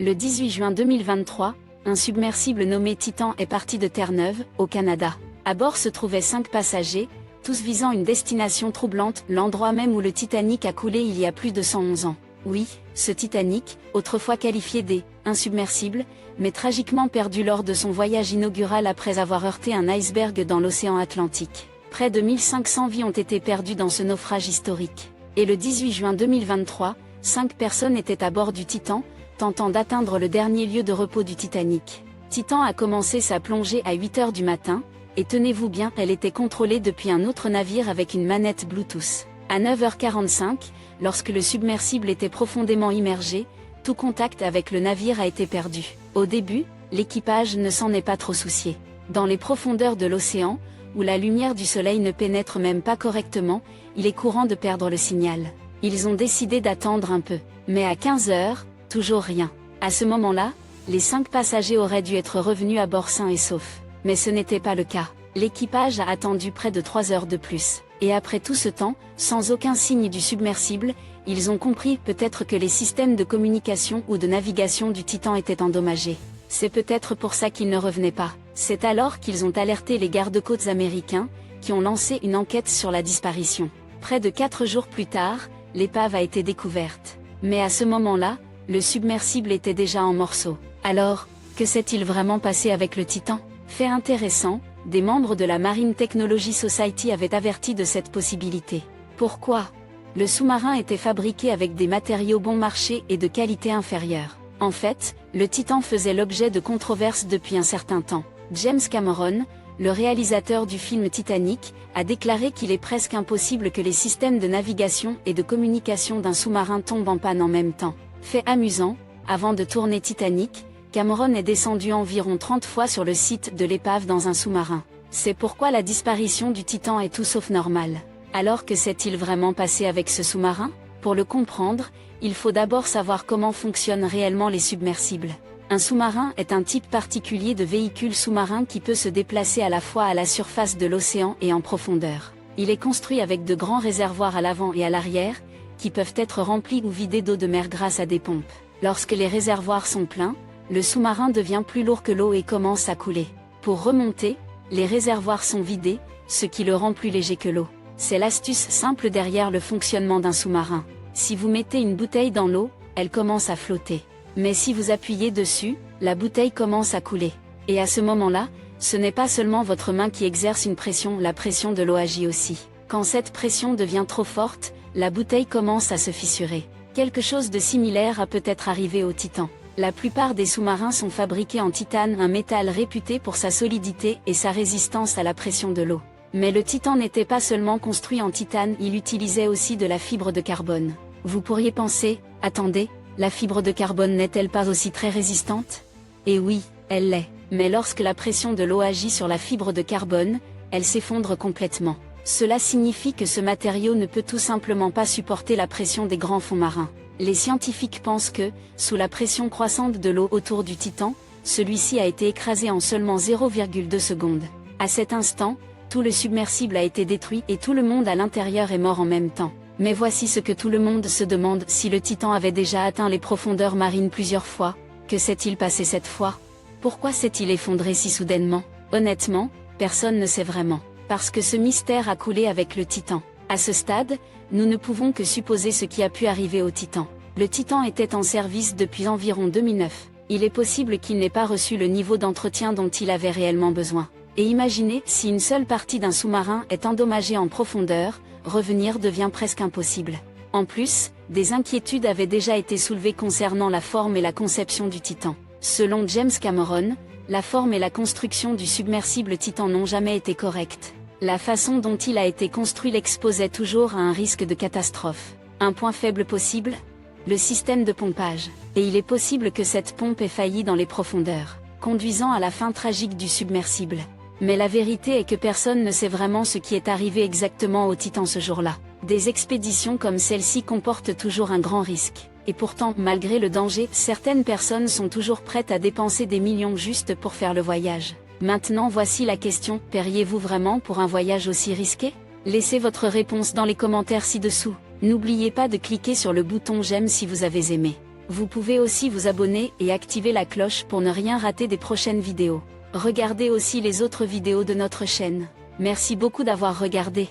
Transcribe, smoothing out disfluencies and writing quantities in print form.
Le 18 juin 2023, un submersible nommé Titan est parti de Terre-Neuve, au Canada. À bord se trouvaient 5 passagers, tous visant une destination troublante, l'endroit même où le Titanic a coulé il y a plus de 111 ans. Oui, ce Titanic, autrefois qualifié insubmersible, mais tragiquement perdu lors de son voyage inaugural après avoir heurté un iceberg dans l'océan Atlantique. Près de 1500 vies ont été perdues dans ce naufrage historique. Et le 18 juin 2023, 5 personnes étaient à bord du Titan, tentant d'atteindre le dernier lieu de repos du Titanic. Titan a commencé sa plongée à 8 h du matin, et tenez-vous bien, elle était contrôlée depuis un autre navire avec une manette Bluetooth. À 9 h 45, lorsque le submersible était profondément immergé, tout contact avec le navire a été perdu. Au début, l'équipage ne s'en est pas trop soucié. Dans les profondeurs de l'océan, où la lumière du soleil ne pénètre même pas correctement, il est courant de perdre le signal. Ils ont décidé d'attendre un peu. Mais à 15 h, toujours rien. À ce moment-là, les 5 passagers auraient dû être revenus à bord sains et saufs. Mais ce n'était pas le cas. L'équipage a attendu près de 3 heures de plus. Et après tout ce temps, sans aucun signe du submersible, ils ont compris peut-être que les systèmes de communication ou de navigation du Titan étaient endommagés. C'est peut-être pour ça qu'ils ne revenaient pas. C'est alors qu'ils ont alerté les gardes-côtes américains, qui ont lancé une enquête sur la disparition. Près de 4 jours plus tard, l'épave a été découverte. Mais à ce moment-là, le submersible était déjà en morceaux. Alors, que s'est-il vraiment passé avec le Titan? Fait intéressant, des membres de la Marine Technology Society avaient averti de cette possibilité. Pourquoi? Le sous-marin était fabriqué avec des matériaux bon marché et de qualité inférieure. En fait, le Titan faisait l'objet de controverses depuis un certain temps. James Cameron, le réalisateur du film Titanic, a déclaré qu'il est presque impossible que les systèmes de navigation et de communication d'un sous-marin tombent en panne en même temps. Fait amusant, avant de tourner Titanic, Cameron est descendu environ 30 fois sur le site de l'épave dans un sous-marin. C'est pourquoi la disparition du Titan est tout sauf normale. Alors que s'est-il vraiment passé avec ce sous-marin? Pour le comprendre, il faut d'abord savoir comment fonctionnent réellement les submersibles. Un sous-marin est un type particulier de véhicule sous-marin qui peut se déplacer à la fois à la surface de l'océan et en profondeur. Il est construit avec de grands réservoirs à l'avant et à l'arrière, qui peuvent être remplis ou vidés d'eau de mer grâce à des pompes. Lorsque les réservoirs sont pleins, le sous-marin devient plus lourd que l'eau et commence à couler. Pour remonter, les réservoirs sont vidés, ce qui le rend plus léger que l'eau. C'est l'astuce simple derrière le fonctionnement d'un sous-marin. Si vous mettez une bouteille dans l'eau, elle commence à flotter. Mais si vous appuyez dessus, la bouteille commence à couler. Et à ce moment-là, ce n'est pas seulement votre main qui exerce une pression, la pression de l'eau agit aussi. Quand cette pression devient trop forte, la bouteille commence à se fissurer. Quelque chose de similaire a peut-être arrivé au Titan. La plupart des sous-marins sont fabriqués en titane, un métal réputé pour sa solidité et sa résistance à la pression de l'eau. Mais le Titan n'était pas seulement construit en titane, il utilisait aussi de la fibre de carbone. Vous pourriez penser, attendez, la fibre de carbone n'est-elle pas aussi très résistante? Et oui, elle l'est. Mais lorsque la pression de l'eau agit sur la fibre de carbone, elle s'effondre complètement. Cela signifie que ce matériau ne peut tout simplement pas supporter la pression des grands fonds marins. Les scientifiques pensent que, sous la pression croissante de l'eau autour du Titan, celui-ci a été écrasé en seulement 0,2 secondes. À cet instant, tout le submersible a été détruit et tout le monde à l'intérieur est mort en même temps. Mais voici ce que tout le monde se demande: si le Titan avait déjà atteint les profondeurs marines plusieurs fois, que s'est-il passé cette fois? Pourquoi s'est-il effondré si soudainement? Honnêtement, personne ne sait vraiment. Parce que ce mystère a coulé avec le Titan. À ce stade, nous ne pouvons que supposer ce qui a pu arriver au Titan. Le Titan était en service depuis environ 2009. Il est possible qu'il n'ait pas reçu le niveau d'entretien dont il avait réellement besoin. Et imaginez, si une seule partie d'un sous-marin est endommagée en profondeur, revenir devient presque impossible. En plus, des inquiétudes avaient déjà été soulevées concernant la forme et la conception du Titan. Selon James Cameron, la forme et la construction du submersible Titan n'ont jamais été correctes. La façon dont il a été construit l'exposait toujours à un risque de catastrophe. Un point faible possible? Le système de pompage. Et il est possible que cette pompe ait failli dans les profondeurs, conduisant à la fin tragique du submersible. Mais la vérité est que personne ne sait vraiment ce qui est arrivé exactement au Titan ce jour-là. Des expéditions comme celle-ci comportent toujours un grand risque. Et pourtant, malgré le danger, certaines personnes sont toujours prêtes à dépenser des millions juste pour faire le voyage. Maintenant voici la question: paieriez-vous vraiment pour un voyage aussi risqué? Laissez votre réponse dans les commentaires ci-dessous. N'oubliez pas de cliquer sur le bouton j'aime si vous avez aimé. Vous pouvez aussi vous abonner et activer la cloche pour ne rien rater des prochaines vidéos. Regardez aussi les autres vidéos de notre chaîne. Merci beaucoup d'avoir regardé.